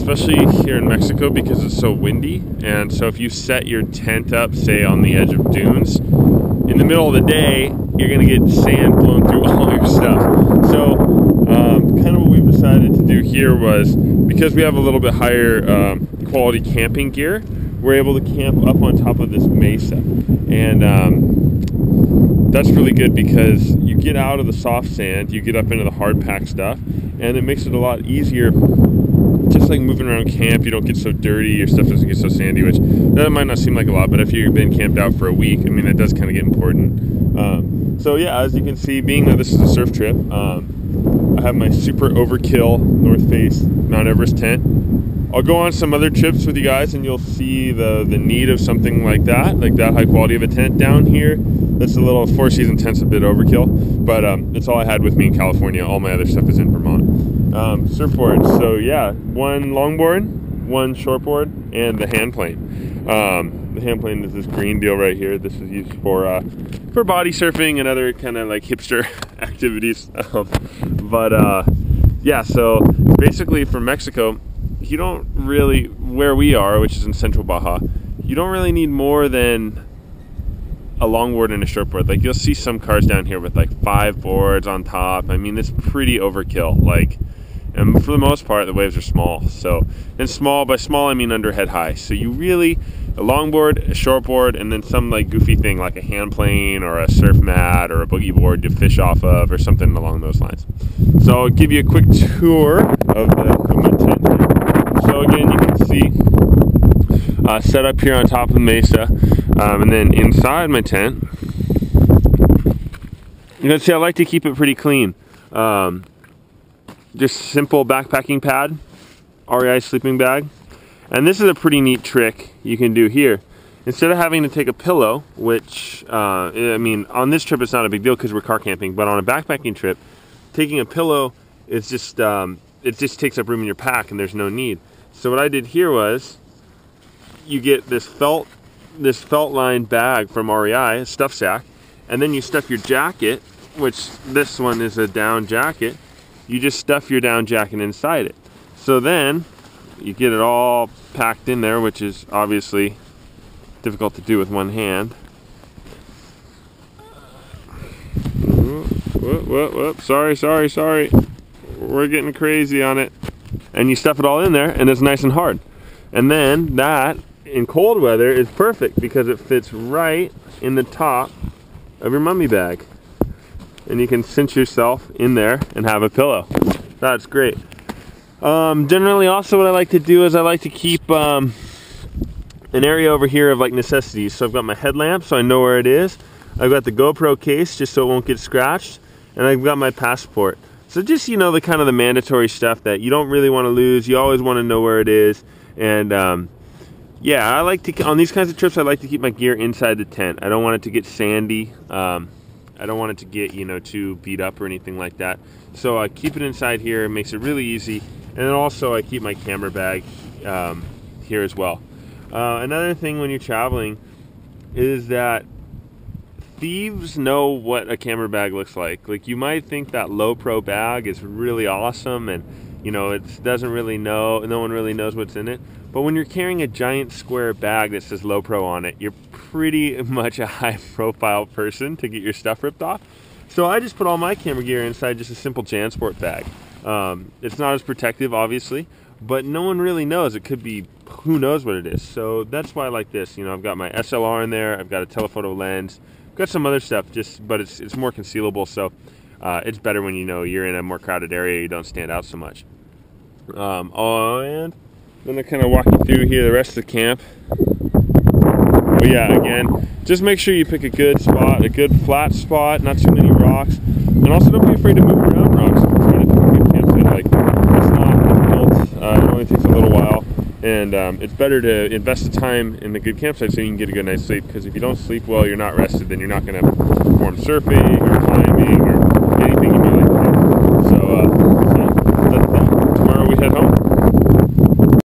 especially here in Mexico because it's so windy. And so if you set your tent up, say on the edge of dunes, in the middle of the day, you're gonna get sand blown through all your stuff. So kind of what we've decided to do here was, because we have a little bit higher quality camping gear, we're able to camp up on top of this mesa. And that's really good because you get out of the soft sand, you get up into the hard pack stuff, and it makes it a lot easier. Just like moving around camp, you don't get so dirty, your stuff doesn't get so sandy, which that might not seem like a lot, but if you've been camped out for a week, I mean, that does kind of get important. So yeah, as you can see, being that this is a surf trip, I have my super overkill North Face Mount Everest tent. I'll go on some other trips with you guys and you'll see the need of something like that high quality of a tent down here. That's a little Four Season tent's a bit overkill, but it's all I had with me in California. All my other stuff is in Vermont. Surfboards, so yeah, one longboard, one shortboard, and the hand plane. The hand plane is this green deal right here. This is used for body surfing and other kind of like hipster activities. Yeah, so basically for Mexico, you don't really, where we are, which is in central Baja, you don't really need more than a longboard and a shortboard. Like you'll see some cars down here with like 5 boards on top. I mean, it's pretty overkill. Like, and for the most part, the waves are small. So, and small, by small I mean under head high. So you really, a longboard, a shortboard, and then some like goofy thing like a hand plane or a surf mat or a boogie board to fish off of or something along those lines. So I'll give you a quick tour of my tent here. So again, you can see set up here on top of the mesa, and then inside my tent, you can see I like to keep it pretty clean. Just simple backpacking pad, REI sleeping bag, and this is a pretty neat trick you can do here. Instead of having to take a pillow, which I mean, on this trip it's not a big deal because we're car camping, but on a backpacking trip, taking a pillow is just it just takes up room in your pack and there's no need. So what I did here was, you get this felt lined bag from REI, a stuff sack, and then you stuff your jacket, which this one is a down jacket. You just stuff your down jacket inside it. So then you get it all packed in there, which is obviously difficult to do with one hand. Whoop, sorry. We're getting crazy on it. And you stuff it all in there and it's nice and hard. And then that, in cold weather, is perfect because it fits right in the top of your mummy bag. And you can cinch yourself in there and have a pillow. That's great. Generally also what I like to do is I like to keep an area over here of like necessities. So I've got my headlamp so I know where it is. I've got the GoPro case just so it won't get scratched. And I've got my passport. So just, you know, the kind of the mandatory stuff that you don't really want to lose. You always want to know where it is. And yeah, I like to, on these kinds of trips, I like to keep my gear inside the tent. I don't want it to get sandy. I don't want it to get, you know, too beat up or anything like that. So I keep it inside here. It makes it really easy. And then also I keep my camera bag here as well. Another thing when you're traveling is that thieves know what a camera bag looks like. Like, you might think that low pro bag is really awesome and, you know, it doesn't really know, no one really knows what's in it. But when you're carrying a giant square bag that says low pro on it, you're pretty much a high profile person to get your stuff ripped off. So I just put all my camera gear inside just a simple JanSport bag. It's not as protective, obviously, but no one really knows. It could be, who knows what it is. So that's why I like this. You know, I've got my SLR in there, I've got a telephoto lens, I've got some other stuff, but it's more concealable, so it's better when, you know, you're in a more crowded area, you don't stand out so much. And then I kind of walk you through here the rest of the camp. But yeah, again, just make sure you pick a good spot, a good flat spot, not too many rocks, and also don't be afraid to move around rocks if you're trying to pick a good campsite. Like, it's not difficult, it only takes a little while, and it's better to invest the time in the good campsite so you can get a good night's sleep, because if you don't sleep well, you're not rested, then you're not going to perform surfing or climbing or